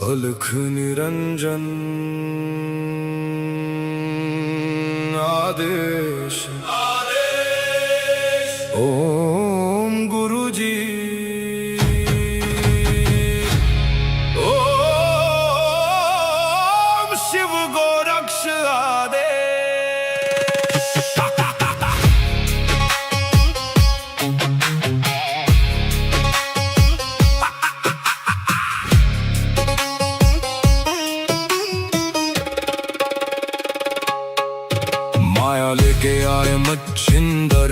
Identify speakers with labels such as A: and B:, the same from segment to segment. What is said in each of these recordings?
A: अलख निरंजन आदेश ओम गुरुजी ओम शिव गोरक्ष आदेश। माया लेके आए मच्छिंदर,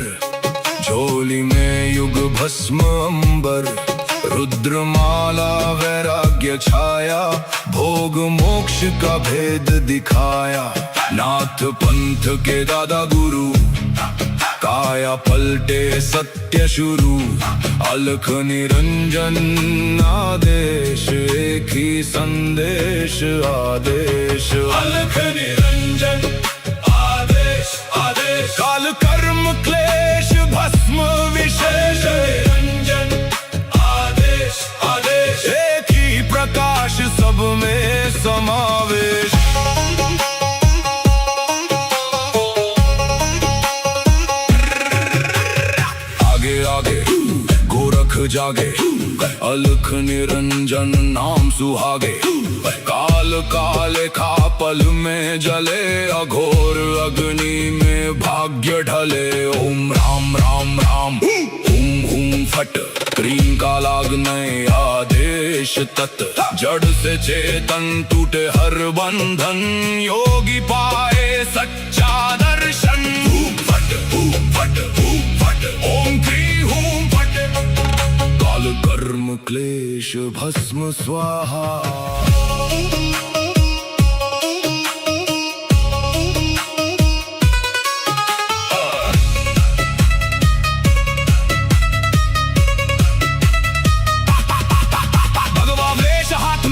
A: झोली में युग भस्म अंबर। रुद्रमाला वैराग्य छाया, भोग मोक्ष का भेद दिखाया। नाथ पंथ के दादा गुरु, काया पलटे सत्य शुरू। अलख निरंजन आदेश, एक ही संदेश आदेश। अलख निरंजन काल कर्म क्लेश भस्म विशेष। निरंजन आदेश आदेश, एक ही प्रकाश सब में समावेश। आगे आगे गोरख जागे, अलख निरंजन नाम सुहागे। काल काले का पल में जले, अघोर अग्नि में भाग्य ढले। ओम राम राम राम हुम हुम फट, क्रीम का लागने आदेश तत्। जड़ से चेतन टूटे हर बंधन, योगी पाए सच्चा दर्शन। हुम फट ओम क्रीम हुम फट, काल कर्म क्लेश भस्म स्वाहा।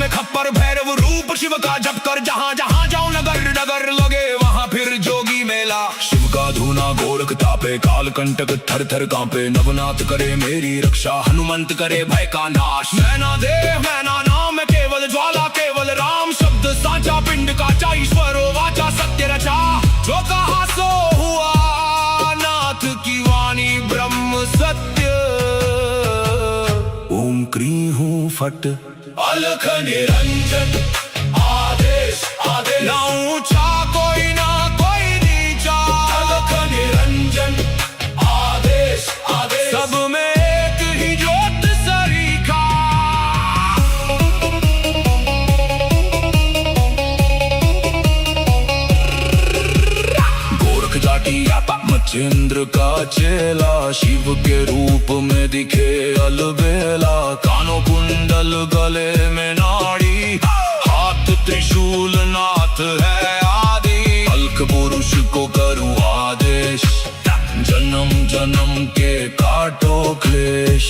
A: खप्पर भैरव रूप शिव का जप कर, जहाँ जहाँ जाऊं नगर नगर लगे वहाँ फिर जोगी मेला। शिव का धूना गोरख तापे, काल कंटक थर थर कांपे। नवनाथ करे मेरी रक्षा, हनुमंत करे भय का नाश। मैना देव मैना नाम केवल ज्वाला, केवल राम शब्द साचा। पिंड का चा ईश्वरो वाचा, सत्य रचा जो कहा सो हुआ। नाथ की वाणी ब्रह्म सत्य। ओम क्रीं हूँ फट, अलख निरंजन आदेश आदेश। ना ऊंचा कोई ना कोई नीचा, अलख निरंजन आदेश आदेश। सब में एक ही ज्योत सरीखा। गोरख जाटी मच्छिंद्र का चेला, शिव के रूप में दिखे अलबेला। कानों कुंडल गले में नाड़ी, हाथ त्रिशूल नाथ है आदि। अलख पुरुष को करूं आदेश, जन्म जन्म के काटो क्लेश।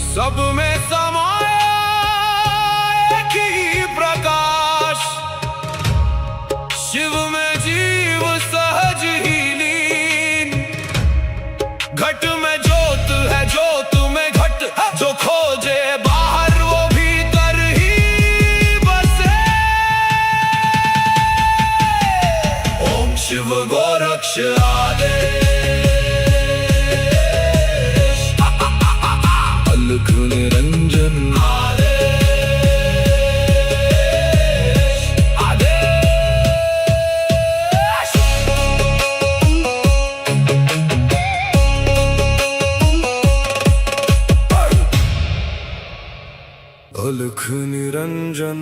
A: सब में समाया एक ही प्रकाश, शिव में जीव सहज ही लीन। घट में ज्योत है, ज्योत में घट, जो खोजे बाहर वो भीतर ही बसे। ओम शिव गोरक्ष आदेश, अलख निरंजन आदेश आदेश। अलख निरंजन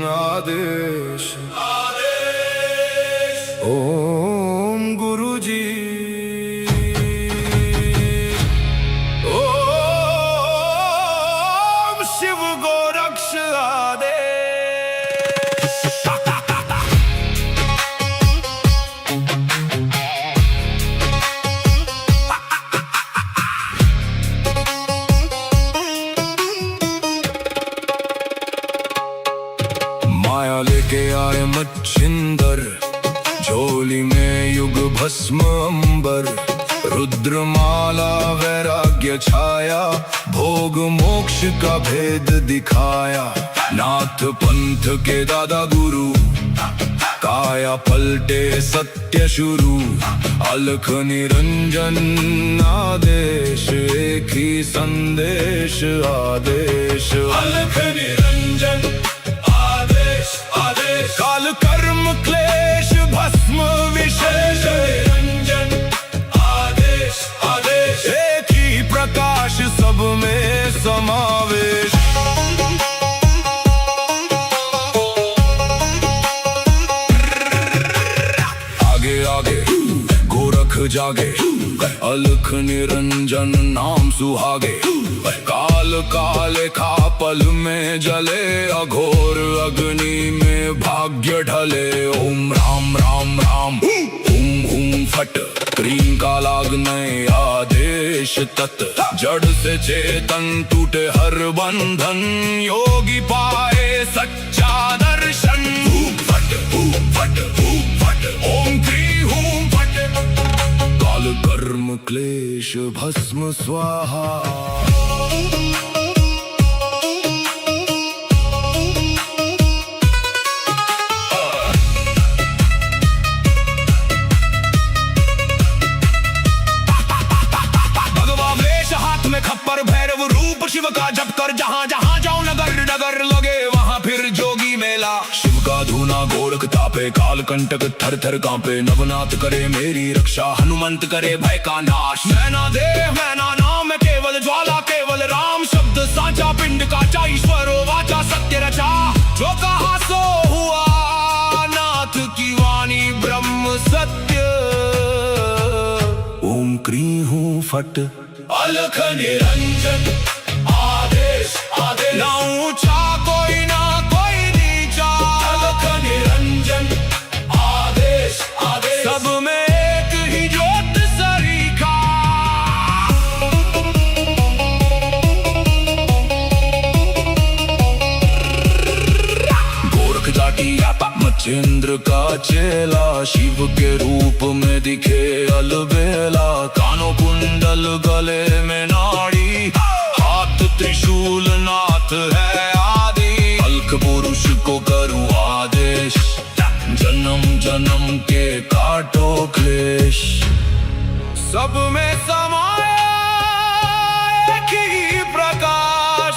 A: आदेश आदेश। ओम गुरुजी ओम शिव गोरक्ष आदेश। माया लेके आए मच्छिंदर, झोली में युग भस्म अंबर। रुद्रमाला वैराग्य वैराग्य छाया, भोग मोक्ष का भेद दिखाया। नाथ पंथ के दादा गुरु, काया पलटे सत्य शुरू। अलख निरंजन आदेश, एक ही संदेश आदेश। अलख निरंजन आदेश आदेश, काल कर्म क्लेश भस्म विशेष। निरंजन आदेश आदेश, एक ही प्रकाश सब में समावेश। गोरख जागे, अलख निरंजन नाम सुहागे। काल काले खा पल में जले, अघोर अग्नि में भाग्य ढले। ओम राम राम राम, हुम हुम फट, क्रीम का लागने आदेश तत्। जड़ से चेतन टूटे हर बंधन, योगी पाए सच्चा दर्शन। फट फट फट, ओम क्रीम हुम फट, काल कर्म क्लेश भस्म स्वाहा। खप्पर भैरव रूप शिव का जप कर, जहाँ जहाँ जाओ नगर नगर लगे वहाँ फिर जोगी मेला। शिव का धूना गोरख तापे, काल कंटक थर थर कांपे। नवनाथ करे मेरी रक्षा, हनुमंत करे भय का नाश। मैना देह मैना नाम केवल ज्वाला, केवल राम शब्द साचा। पिंड काचा ईश्वरो वाचा, सत्य रचा। जो कहा सो हुआ, नाथ की वाणी ब्रह्म सत्य। ओम क्री हूँ फट, अलख निरंजन आदेश आदेश। ना ऊंचा कोई ना कोई नीचा, अलख निरंजन आदेश आदेश। सब में एक ही ज्योत सरीखा। गोरख जाटी मचेंद्र का चेला, शिव के रूप में दिखे अलबेला। कानों कुंडल गले में नाड़ी, हाथ त्रिशूल नाथ है आदि। अलख पुरुष को करूं आदेश, जन्म जन्म के काटो क्लेश। सब में समाया एक ही प्रकाश,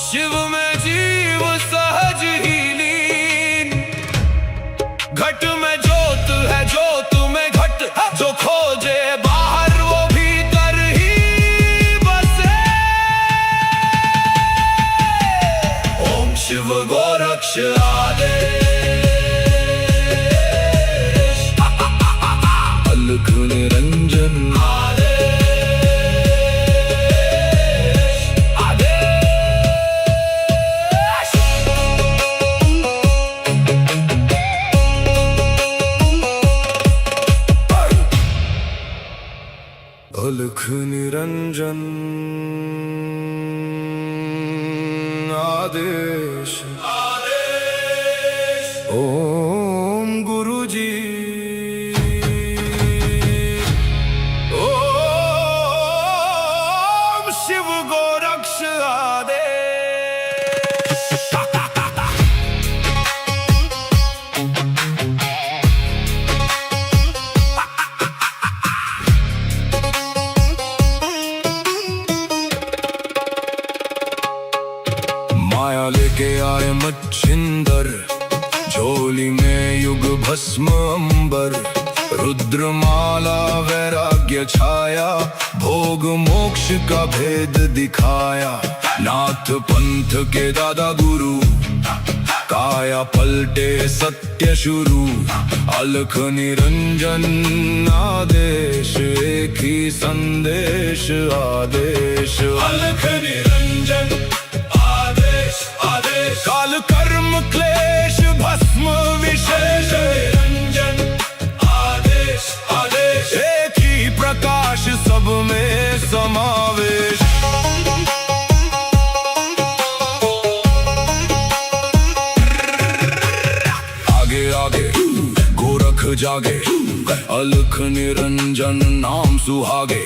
A: शिव में जीव सहज ही लीन। घट में ज्योत है, ज्योत में घट, जो खोजे बाहर वो भीतर ही बसे। ओम शिव गोरक्ष आदेश, अलख निरंजन आदेश आदेश। अलख निरंजन आदेश आदेश। ओम गुरुजी, ओम शिव गोरक्ष आदेश। माया लेके आए मच्छिंदर, झोली में युग भस्म अंबर। रुद्रमाला वैराग्य छाया, भोग मोक्ष का भेद दिखाया। नाथ पंथ के दादा गुरु, काया पलटे सत्य शुरू। अलख निरंजन आदेश, एक ही संदेश आदेश। अलख निरंजन आदेश आदेश, काल कर्म क्लेश भस्म विशेष। निरंजन आदेश आदेश, एक ही प्रकाश सब में समावेश। आगे आगे गोरख जागे, अलख निरंजन नाम सुहागे।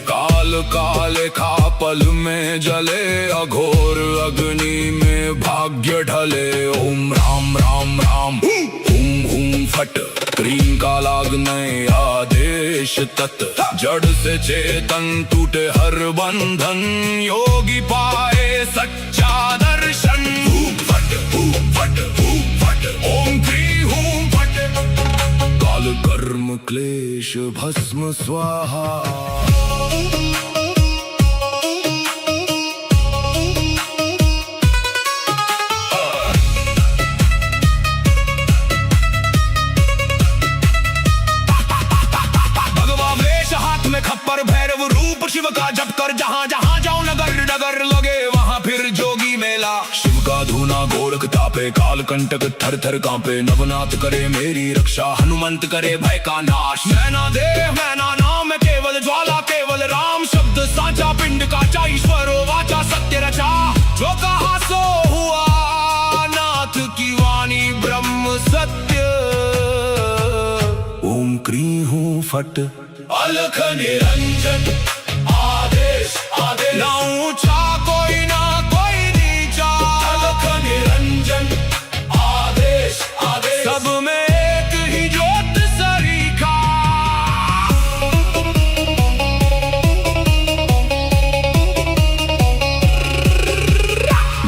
A: काल काले खा पल में जले अघोर अग्नि में भाग्य ढले। ओम राम राम राम हुम हुम फट क्रीम का लागने आदेश तत् जड़ से चेतन टूटे हर बंधन योगी पाए सच्चा दर्शन। फट फट फट ओम क्री हूं फट काल कर्म क्लेश भस्म स्वाहा। खप्पर भैरव रूप शिव का जप कर जहां जहां जाऊं नगर नगर लगे वहां फिर जोगी मेला। शिव का धूना गोरख तापे काल कंटक थर थर कांपे नवनाथ करे मेरी रक्षा हनुमंत करे भय का नाश। मैना देह मैना नाम केवल ज्वाला केवल राम शब्द साचा पिंड का चा ईश्वर वाचा सत्य रचा जो कहा सो हुआ नाथ की वाणी ब्रह्म सत्य। ओम क्री हूं फट अलख निरंजन आदेश आदेश ना ऊंचा कोई ना कोई नीचा। अलख निरंजन आदेश आदेश सब में एक ही ज्योत सरीखा।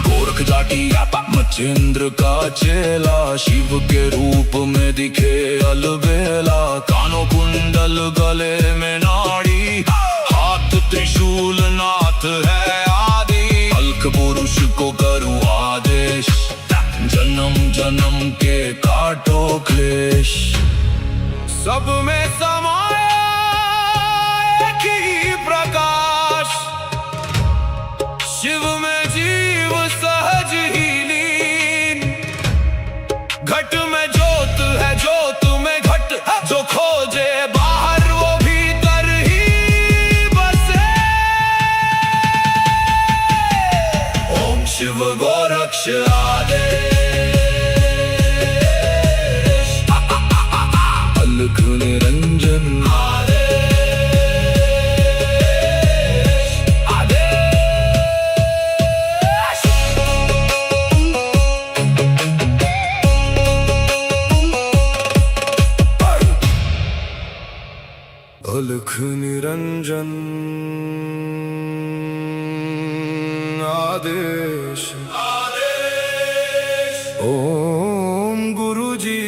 A: गोरख जाटी मचेंद्र का चेला शिव के रूप में दिखे अलबेला। कानों कुंडल गले में नाड़ी हाथ त्रिशूल नाथ है आदि। अलख पुरुष को करूं आदेश जन्म जन्म के काटो क्लेश। सब में समाया एक ही प्रकाश शिव में जीव सहज ही लीन। घट में ज्योत है ज्योत में घट जो खोजे बाहर वो भीतर ही बसे। ओम शिव गोरक्ष आदेश अलख निरंजन अलख निरंजन आदेश आदेश। ओम गुरु जी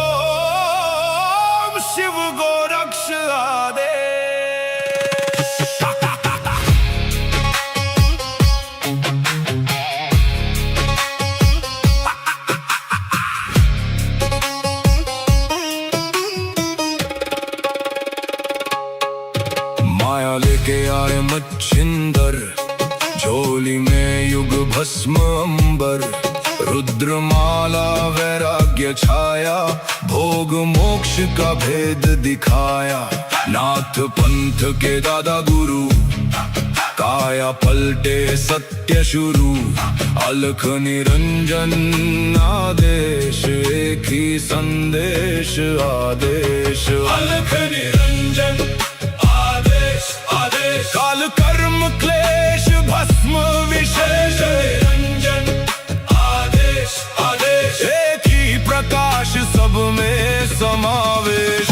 A: ओम शिव गोरक्ष आदेश। माया लेके आए मच्छिंदर झोली में युग भस्म अंबर। रुद्रमाला वैराग्य छाया भोग मोक्ष का भेद दिखाया। नाथ पंथ के दादा गुरु काया पलटे सत्य शुरू। अलख निरंजन आदेश एक ही संदेश आदेश। अलख निरंजन आदेश काल कर्म क्लेश भस्म विशेष। निरंजन आदेश आदेश एक ही प्रकाश सब में समावेश।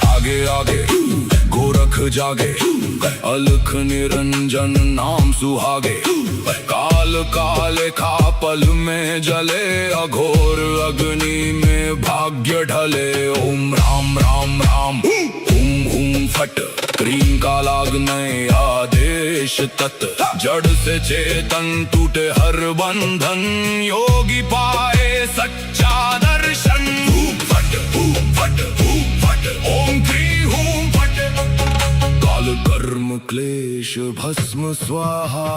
A: आगे आगे गोरख जागे अलख निरंजन नाम सुहागे। काल काले खा पल में जले अघोर अग्नि में भाग्य ढले। ओम राम राम राम हुम हुम फट क्रीम का लागने आदेश तत् जड़ से चेतन टूटे हर बंधन योगी पाए सच्चा दर्शन। फट फट फट ओम क्री हूं फट काल कर्म क्लेश भस्म स्वाहा।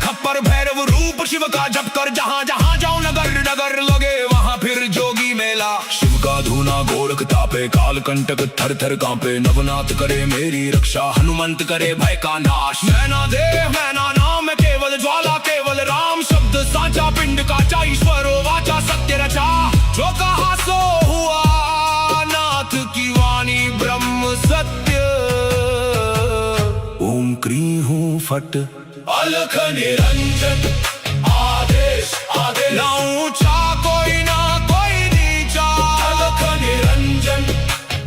A: खप्पर भैरव रूप शिव का जप कर जहां गोरख तापे काल कंटक थर थर कांपे। नवनाथ करे मेरी रक्षा हनुमंत करे भय का नाश। मैना देव मैना नाम केवल ज्वाला केवल राम। शब्द साचा पिंड काचा ईश्वरो वाचा सत्य रचा। जो कहा सो हुआ नाथ की वाणी ब्रह्म सत्य। ओम क्री हूँ फट अलख निरंजन आदेश आदेश। ना ऊंचा कोई ना कोई नीचा। अलख निरंजन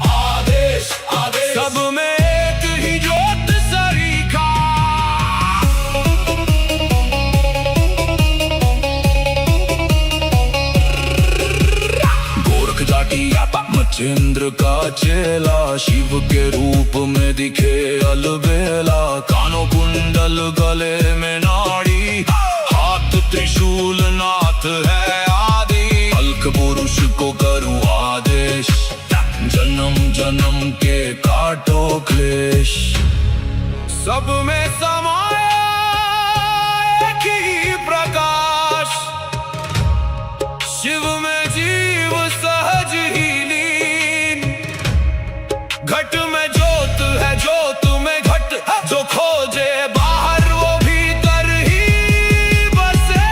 A: आदेश आदेश। सब में एक ही ज्योत सरीखा। गोरख जाटी मच्छिंद्र का चेला। शिव के रूप में दिखे अलबेला। कानों कुंडल गले में नाड़ी। हाथ त्रिशूल नाथ है आदि। अलख पुरुष को करूं आदेश। जन्म जन्म के काटो क्लेश। सब में समाया एक ही प्रकाश। शिव में जीव सहज ही लीन। घट में ज्योत है ज्योत में घट। जो खोजे बाहर वो भीतर ही बसे।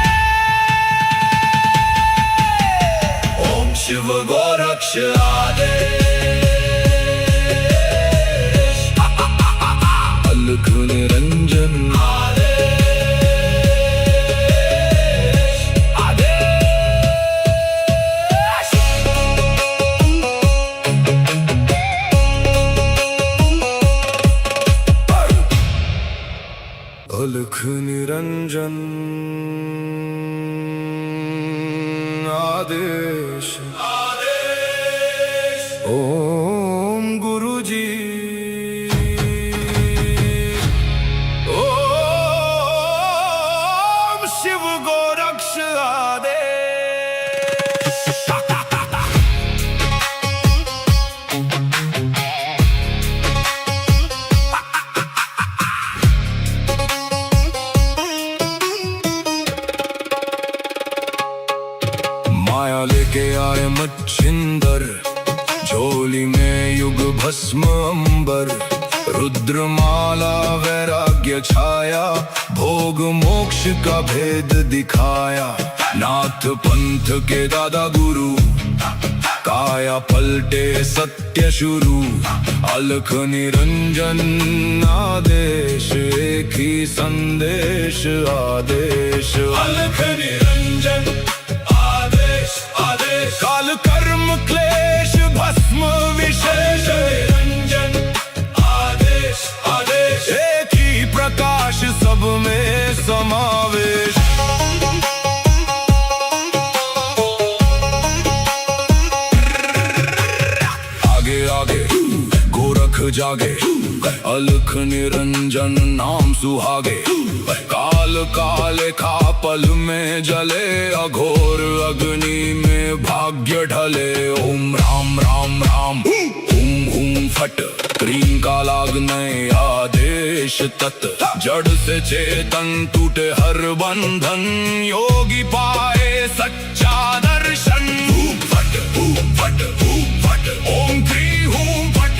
A: ओम शिव गोरक्ष आदेश। अलख निरंजन आदेश आदेश। अलख निरंजन आदेश आदेश। ओम गुरुजी ओम शिव गोरक्ष आदेश। माया लेके आए मच्छिंदर। झोली में युग भस्म अंबर। रुद्रमाला वैराग्य छाया। भोग मोक्ष का भेद दिखाया। नाथ पंथ के दादा गुरु। काया पलटे सत्य शुरू। अलख निरंजन आदेश एक ही संदेश आदेश। अलख निरंजन आदेश आदेश। काल कर्म क्लेश भस्म विशेष। निरंजन आदेश आदेश। एक ही प्रकाश सब में समावेश। आगे आगे गोरख जागे। अलख निरंजन नाम सुहागे। काल काले खा पल में जले। अघोर अग्नि में भाग्य ढले। ओम राम राम राम हुम हुम फट। क्रीम का लागने आदेश तत्। जड़ से चेतन टूटे हर बंधन। योगी पाए सच्चा दर्शन। फट फट फट। ओम क्री हूं फट।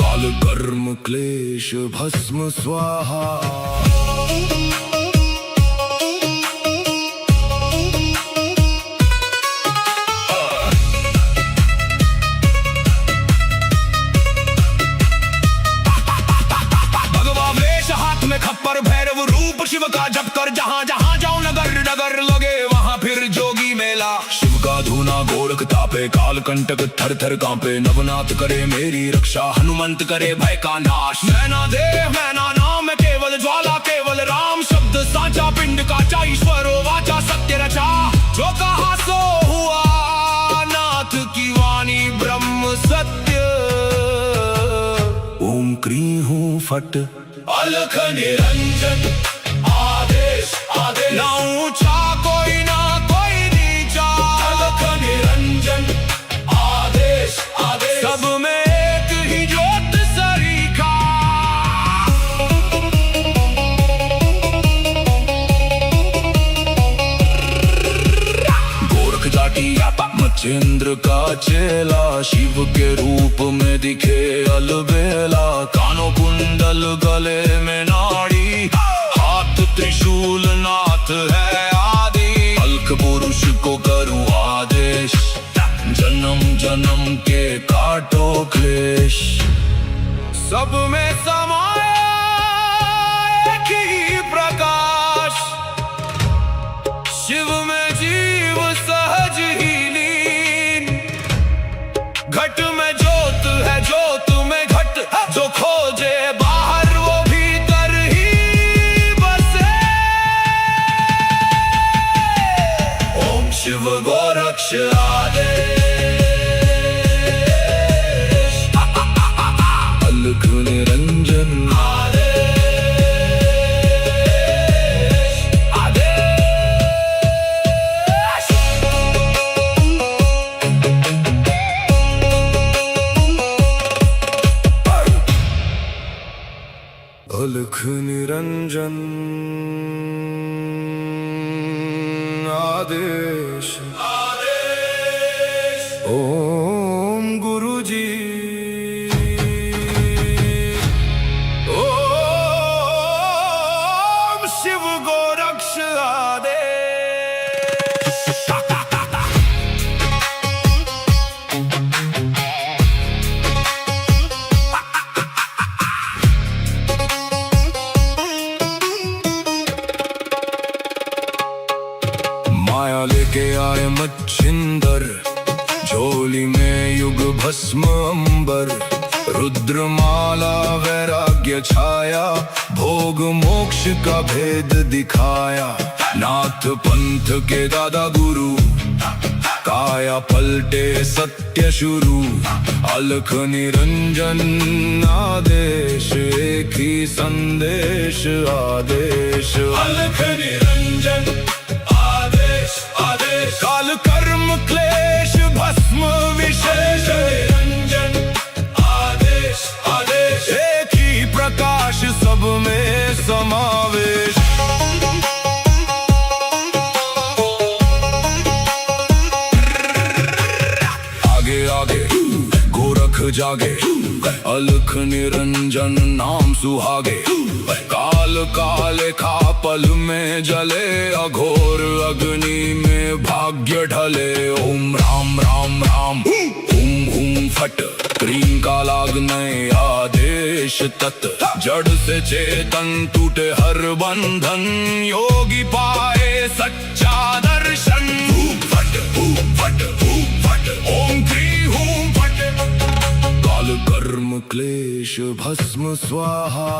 A: काल कर्म क्लेश भस्म स्वाहा। खप्पर भैरव रूप शिव का जप कर। जहाँ जहाँ जाऊं नगर नगर लगे वहाँ फिर जोगी मेला। शिव का धूना गोरख तापे काल कंटक थर थर कांपे। नवनाथ करे मेरी रक्षा हनुमंत करे भय का नाश। मैना देव मैना नाम केवल ज्वाला केवल राम। शब्द साचा पिंड काचा ईश्वरो वाचा सत्य रचा। जो कहा सो हुआ नाथ की वाणी ब्रह्म सत्य। ओम क्री हूँ फट अलख निरंजन आदेश आदेश। ना ऊंचा कोई ना कोई नीचा। अलख निरंजन आदेश आदेश। सब में एक ही ज्योत सरीखा। गोरख जाटी मचेंद्र का चेला शिव के रूप में दिखे अलबेला। कानों कुंडल गले में नाड़ी, हाथ त्रिशूल नाथ है आदि। अलख पुरुष को करूं आदेश, जन्म जन्म के काटो क्लेश। सब में समाया एक ही प्रकाश, शिव में जीव सहज ही लीन। घट में ज्योत है, ज्योत में घट, जो खोजे बाहर वो भीतर ही बसे। ओम शिव गोरक्ष आदेश, अलख निरंजन अलख निरंजन आदेश। ओम गुरु जी, ओम शिव गोरक्ष आदेश। माया लेके आए मच्छिंदर, झोली में युग भस्म अंबर। रुद्रमाला वैराग्य छाया, भोग मोक्ष का भेद दिखाया। नाथ पंथ के दादा गुरु, काया पलटे सत्य शुरू। अलख निरंजन आदेश, एक ही संदेश आदेश। अलख निरंजन आदेश, काल कर्म क्लेश भस्म विशेष। निरंजन आदेश आदेश, एक ही प्रकाश सब में समावेश। आगे आगे गोरख जागे, अलख निरंजन नाम सुहागे। काल काले खा पल में जले, अघोर अग्नि में भाग्य ढले। ओम राम राम राम, हुम हुम फट, क्रीम का लागने आदेश तत्। जड़ से चेतन टूटे हर बंधन, योगी पाए सच्चा दर्शन। फट फट फट, ओम क्री हूं फट। काल कर्म क्लेश भस्म स्वाहा।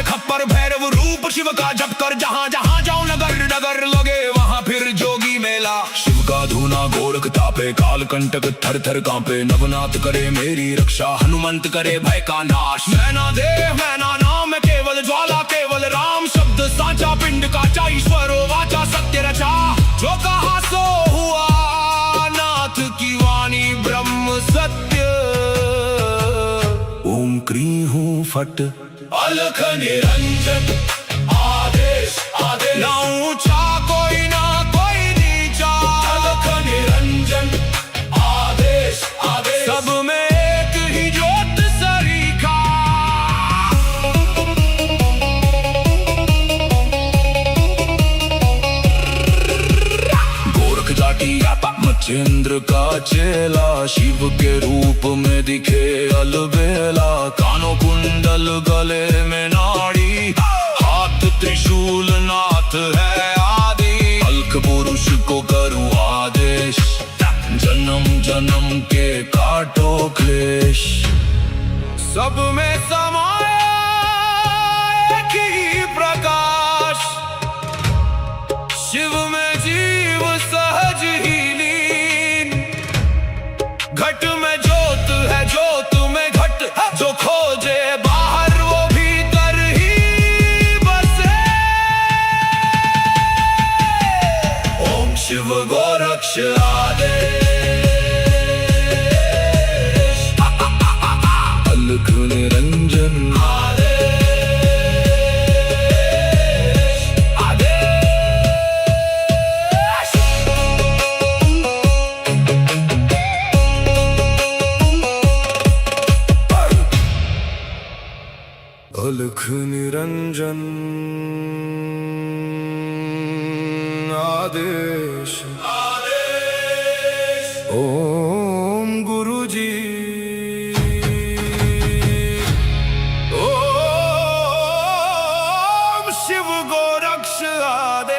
A: खप्पर भैरव रूप शिव का जप कर, जहाँ जहाँ जाओ नगर नगर लगे वहाँ फिर जोगी मेला। शिव का धूना गोरख तापे, काल कंटक थर थर कांपे। नवनाथ करे मेरी रक्षा, हनुमंत करे भय का नाश। मैना देह मैना नाम केवल ज्वाला, केवल राम शब्द साचा। पिंड काचा ईश्वरो वाचा, सत्य रचा। जो कहा सो हुआ, नाथ की वाणी ब्रह्म सत्य। ओम क्री हूं फट, अलख निरंजन आदेश आदेश। ना ऊंचा कोई ना कोई नीचा, अलख निरंजन आदेश आदेश। सब में एक ही ज्योत सरीखा। गोरख जाटी मचेंद्र का चेला, शिव के रूप में दिखे अलबेला। कानों कुंडल गले में नाड़ी, हाथ त्रिशूल नाथ है आदि। अलख पुरुष को करूं आदेश, जन्म जन्म के काटो क्लेश। सब में समाया एक ही प्रकाश, शिव में जीव सहज ही लीन। घट में ज्योत है, ज्योत में घट, जो खोजे बाहर वो भीतर ही बसे। ओम शिव गोरक्ष आदेश। अलख निरंजन आदेश ओम गुरुजी ओम शिव गोरक्ष आदेश।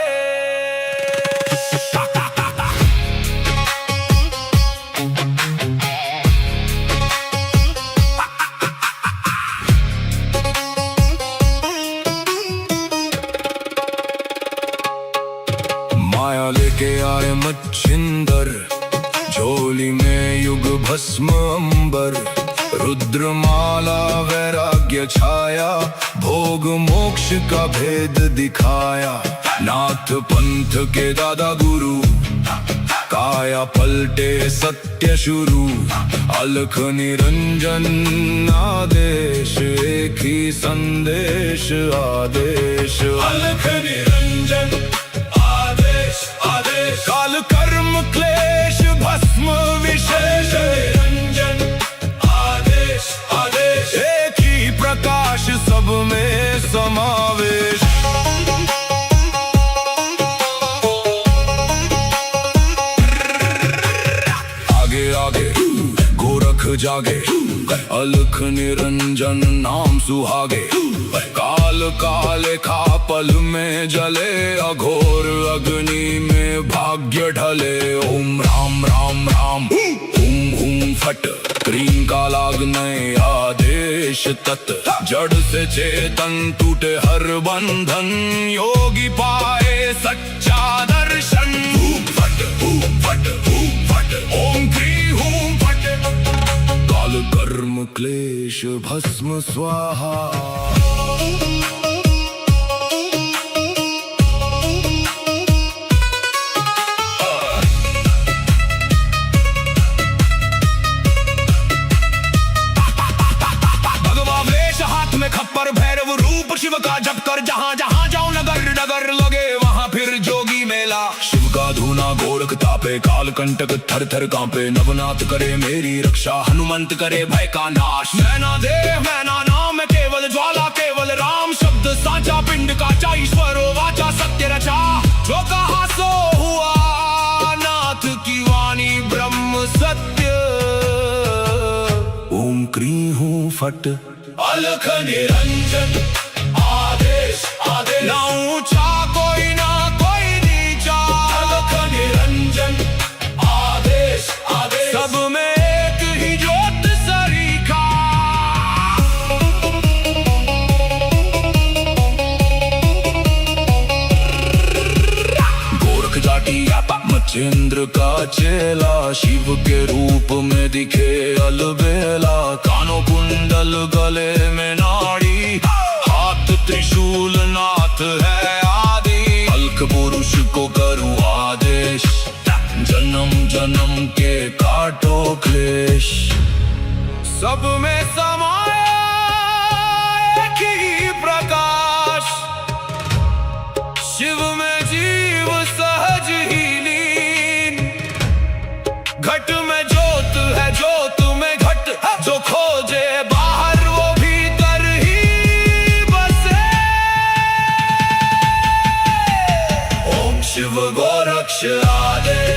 A: माया लेके आए मच्छिंदर, झोली में युग भस्म अंबर। रुद्रमाला वैराग्य छाया, भोग मोक्ष का भेद दिखाया। नाथ पंथ के दादा गुरु, काया पलटे सत्य शुरू। अलख निरंजन आदेश, एक ही संदेश आदेश। अलख निरंजन काल कर्म क्लेश भस्म विशेष। निरंजन आदेश आदेश, एक ही प्रकाश सब में समावेश। आगे आगे गोरख जागे, अलख निरंजन नाम सुहागे। काल काले खा पल में जले, अघोर अग्नि में भाग्य ढले। ओम राम राम राम हुम हुम फट, क्रीम का लागने आदेश तत्। जड़ से चेतन टूटे हर बंधन, योगी पाए सच्चा दर्शन। हुम फट ओम क्री हुम फट, काल कर्म क्लेश भस्म स्वाहा। खप्पर भैरव रूप शिव का जप कर, जहाँ जहाँ जाऊं नगर नगर लगे वहाँ फिर जोगी मेला। शिव का धूना गोरख तापे, काल कंटक थर थर कांपे। नवनाथ करे मेरी रक्षा, हनुमंत करे भय का नाश। मैना देह मैना नाम केवल ज्वाला, केवल राम शब्द साचा। पिंड का चा ईश्वरो वाचा, सत्य रचा। जो कहा सो हुआ, नाथ की वाणी ब्रह्म सत्य। ओम क्री हूँ फट, अलख निरंजन आदेश आदेश। ना ऊंचा कोई ना कोई नीचा, अलख निरंजन आदेश आदेश। सब में एक ही ज्योत सरीखा। गोरख जाटी मच्छिंद्र का चेला, शिव के रूप में दिखे अलबेला। कानों कुंडल गले में नाड़ी, हाथ त्रिशूल नाथ है आदि। अलख पुरुष को करूं आदेश, जन्म जन्म के काटो क्लेश। सब में समाया एक ही प्रकाश, शिव में जीव सहज ही लीन। घट में ज्योत है, ज्योत में घट। जो खोजे बाहर वो भीतर ही बसे। ओम शिव गोरक्ष आदेश,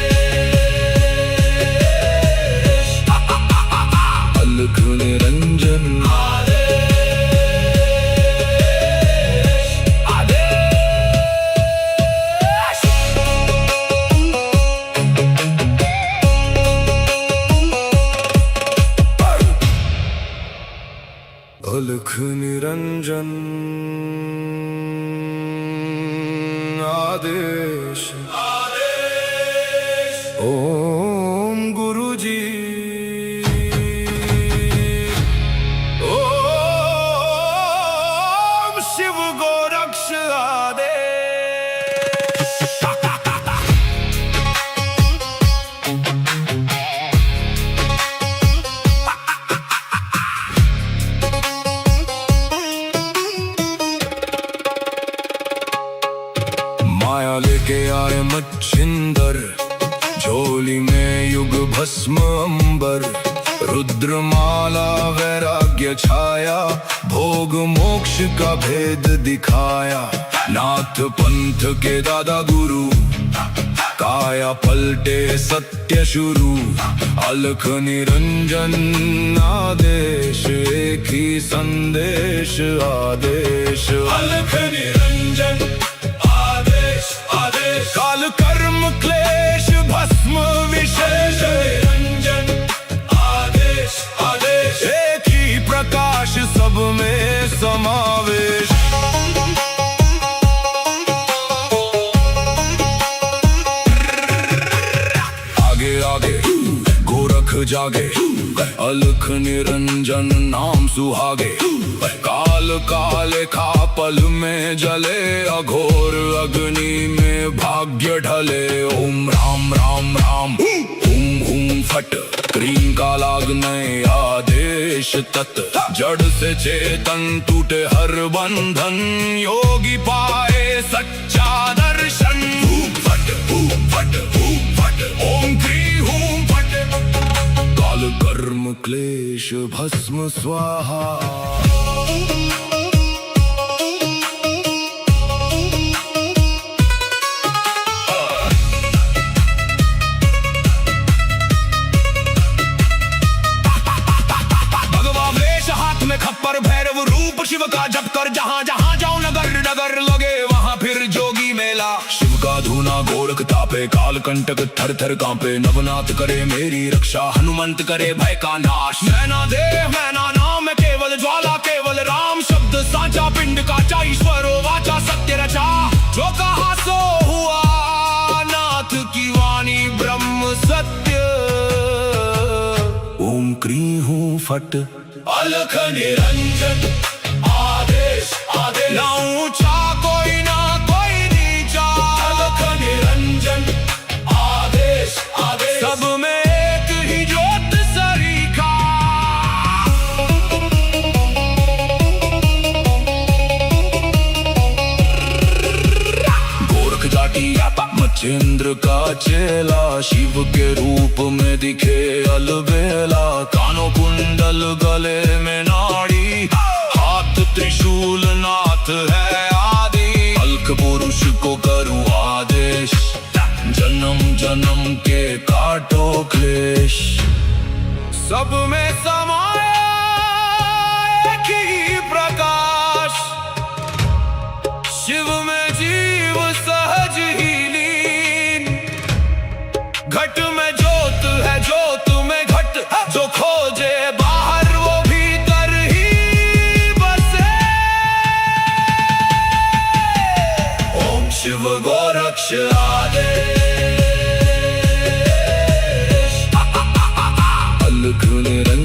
A: अलख निरंजन अलख निरंजन आदेश आदेश। ओम गुरुजी ओम शिव गोरक्ष आदेश। माया लेके आए मच्छिंदर, झोली में युग भस्म अंबर। रुद्रमाला वैराग्य छाया, भोग मोक्ष का भेद दिखाया। नाथ पंथ के दादा गुरु, काया पलटे सत्य शुरू। अलख निरंजन आदेश, एक ही संदेश आदेश। अलख निरंजन आदेश आदेश, काल कर्म क्लेश भस्म विशेष। निरंजन आदेश आदेश, एक ही प्रकाश सब में समावेश। गोरख जागे, अलख निरंजन नाम सुहागे। काल काले खा पल में जले, अघोर अग्नि में भाग्य ढले। ओम राम राम राम, हुम हुम फट, क्रीम का लागने आदेश तत्। जड़ से चेतन टूटे हर बंधन, योगी पाए सच्चा दर्शन। फट फट फट, ओम क्रीम हुम फट, काल कर्म क्लेश भस्म स्वाहा। भगवा वेश हाथ में खप्पर, भैरव रूप शिव का जप कर। जहाँ जहाँ जाऊं नगर नगर लगे वहाँ फिर जोगी मेला। शिव का धूना गोरख तापे, काल कंटक थर थर कांपे। नवनाथ करे मेरी रक्षा, हनुमंत करे भय का नाश। मैना देह मैना नाम केवल ज्वाला, केवल राम शब्द साचा। पिंड काचा ईश्वरो वाचा, सत्य रचा। जो कहा सो हुआ, नाथ की वाणी ब्रह्म सत्य। ओम क्री हूँ फट, अलख निरंजन आदेश आदेश। ना ऊंचा कोई ना कोई नीचा, अलख निरंजन आदेश आदेश। सब में एक ही ज्योत सरीखा। गोरख जाटी मच्छिंद्र का चेला, शिव के रूप में दिखे अलबेला। कानों कुंडल गले में नाड़ी, हाथ त्रिशूल नाथ है आदि। अलख पुरुष को करूं आदेश, जन्म जन्म के काटो क्लेश। सब में समाया एक ही प्रकाश, शिव में जीव सहज ही लीन। घट में ज्योत है, ज्योत में घट। जो खोजे बाहर वो भीतर ही बसे। ओम शिव गोरक्ष आदेश। अलख निरंजन